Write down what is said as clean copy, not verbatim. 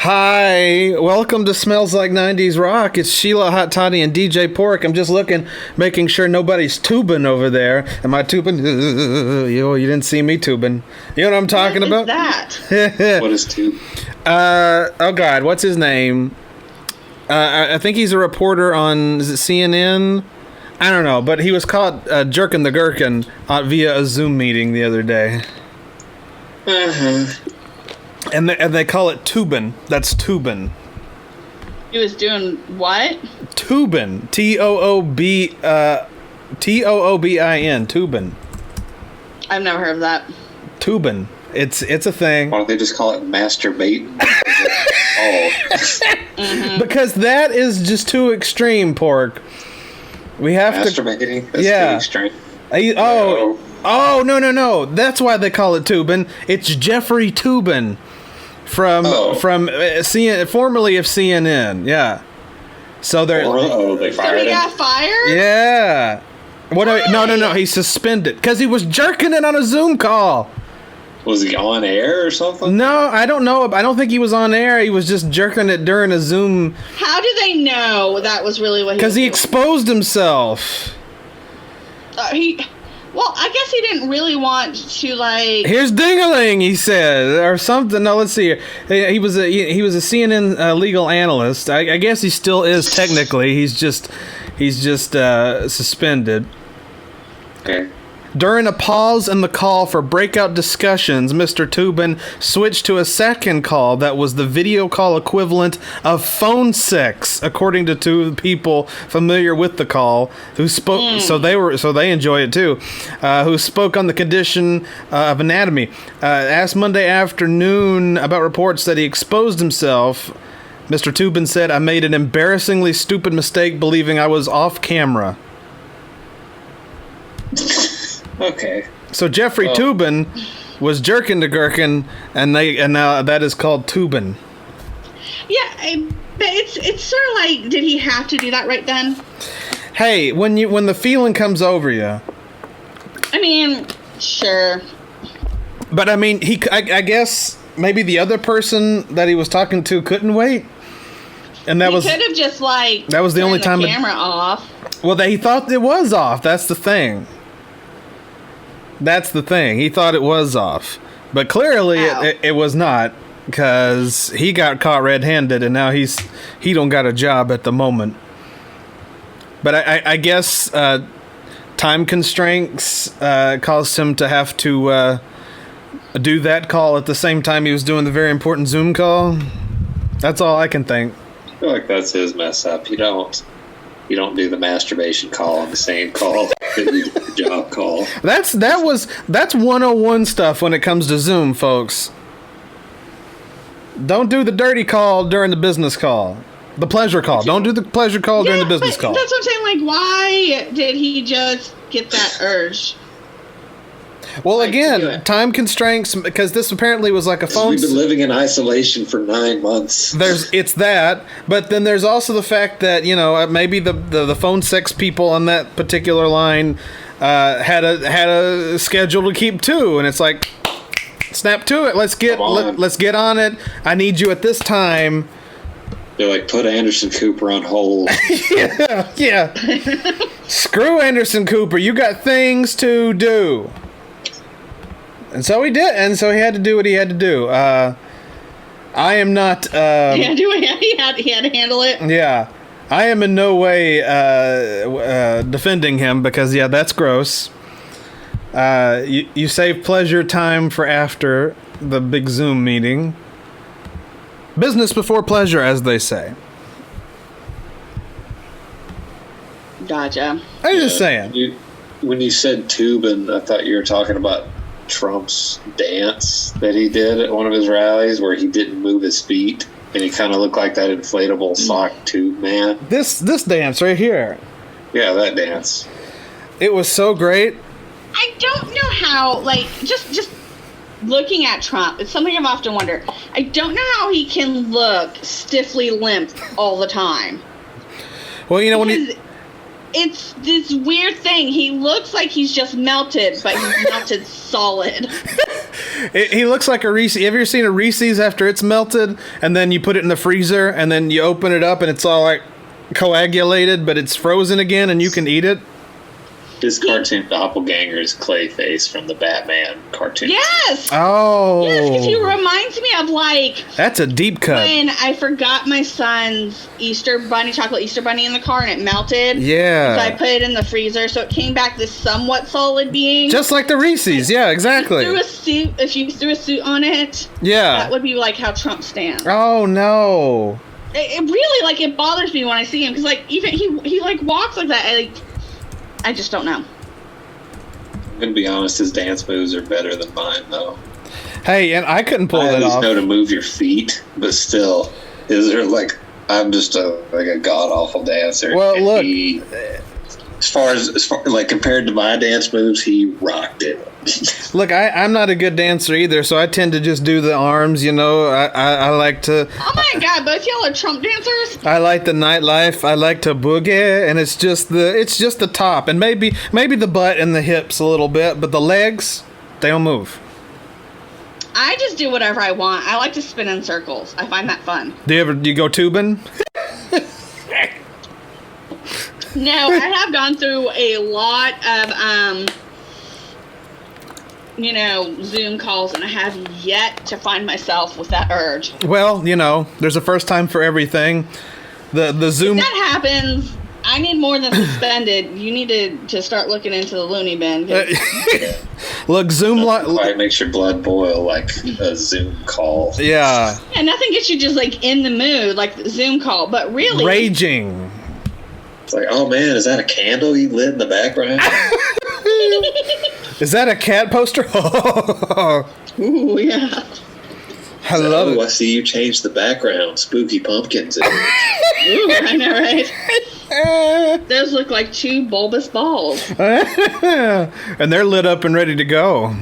Hi, welcome to Smells Like 90s Rock. It's Sheila, Hot Toddy, and DJ Pork. I'm just making sure nobody's tubing over there. Am I tubing? You didn't see me tubing. You know what I'm talking about? What is that? What is tube? Oh God, what's his name? I think he's a reporter on, is it CNN? I don't know, but he was caught jerking the gherkin via a Zoom meeting the other day. Uh-huh. And they call it Toobin. That's Toobin. He was doing what? Toobin. Toobin. Toobin. I've never heard of that. Toobin. It's a thing. Why don't they just call it masturbate? Oh. Mm-hmm. Because that is just too extreme, Pork. We have Masturbating? That's Yeah. too extreme. Oh, no. That's why they call it Toobin. It's Jeffrey Toobin from formerly of CNN. Yeah. So they're They So fired he him? got fired? yeah. No. He's suspended because he was jerking it on a Zoom call. Was he on air or something? No, I don't know. I don't think he was on air. He was just jerking it during a Zoom. How do they know that was really what he was Because he doing? exposed himself. Well, I guess he didn't really want to, like... Here's ding-a-ling, he said, or something. No, let's see. He was a CNN legal analyst. I guess he still is technically. He's just suspended. Okay. During a pause in the call for breakout discussions, Mr. Toobin switched to a second call that was the video call equivalent of phone sex, according to two people familiar with the call who spoke. So they enjoy it too. Who spoke on the condition of anatomy. Asked Monday afternoon about reports that he exposed himself. Mr. Toobin said, "I made an embarrassingly stupid mistake believing I was off camera." Okay. So Jeffrey Toobin was jerking the gherkin, and now that is called Toobin. Yeah, but it's sort of like, did he have to do that right then? Hey, when the feeling comes over you. I mean, sure. But I mean, I guess maybe the other person that he was talking to couldn't wait, and He could have just, like, that was the only time the camera off. Well, he thought it was off. That's the thing. He thought it was off, but clearly it was not, because he got caught red-handed, and now he don't got a job at the moment. But I guess time constraints caused him to have to do that call at the same time he was doing the very important Zoom call. That's all I can think. I feel like that's his mess up. You don't do the masturbation call on the same call that you did the job call. That's 101 stuff when it comes to Zoom, folks. Don't do the dirty call during the business call. The pleasure call. Don't do the pleasure call during the business call. That's what I'm saying. Like, why did he just get that urge? Well, to do again, it? time constraints, because this apparently was like a phone. We've been living in isolation for 9 months. It's that, but then there's also the fact that, maybe the phone sex people on that particular line had a schedule to keep too, and it's like, snap to it. Let's get on it. I need you at this time. They're like, put Anderson Cooper on hold. Yeah. Screw Anderson Cooper. You got things to do. And so he did, and so he had to do what he had to do. I am not... he had to handle it. Yeah. I am in no way defending him, because, that's gross. You save pleasure time for after the big Zoom meeting. Business before pleasure, as they say. Gotcha. I'm just saying. When you said Toobin, I thought you were talking about Trump's dance that he did at one of his rallies, where he didn't move his feet, and he kind of looked like that inflatable sock tube man. This dance right here. Yeah, that dance. It was so great. I don't know how, like, just looking at Trump, it's something I've often wondered. I don't know how he can look stiffly limp all the time. Well, when it's this weird thing. He looks like he's just melted, but he's melted solid. He looks like a Reese. Have you ever seen a Reese's after it's melted, and then you put it in the freezer, and then you open it up, and it's all like coagulated, but it's frozen again, and you can eat it? His cartoon doppelganger is Clayface from the Batman cartoon. Yes! Oh. Yes, because he reminds me of, like... That's a deep cut. When I forgot my son's chocolate Easter bunny in the car and it melted. Yeah. So I put it in the freezer, so it came back this somewhat solid being. Just like the Reese's, yeah, exactly. If you threw a suit on it, yeah, that would be like how Trump stands. Oh, no. It really, like, it bothers me when I see him, because, like, even he like, walks like that, I just don't know. I'm going to be honest, his dance moves are better than mine, though. Hey, and I couldn't pull I it at least off. know to move your feet, but still, I'm just a god-awful dancer. Well, and look. As far like, compared to my dance moves, he rocked it. Look, I'm not a good dancer either, so I tend to just do the arms, you know. I like to... Oh my god, both y'all are Trump dancers? I like the nightlife. I like to boogie, and it's just the top, and maybe the butt and the hips a little bit, but the legs, they don't move. I just do whatever I want. I like to spin in circles. I find that fun. Do you go Toobin? No, I have gone through a lot of Zoom calls, and I have yet to find myself with that urge. Well, you know, there's a first time for everything. The Zoom... If that happens, I need more than suspended. You need to start looking into the loony bin. Look, Zoom... It makes your blood boil like a Zoom call. Yeah. Yeah, nothing gets you just, like, in the mood, like the Zoom call, but really... Raging. It's like, oh man, is that a candle you lit in the background? Is that a cat poster? Ooh, yeah. I love it. I see you changed the background. Spooky pumpkins. Ooh, I know, right? Those look like two bulbous balls. And they're lit up and ready to go.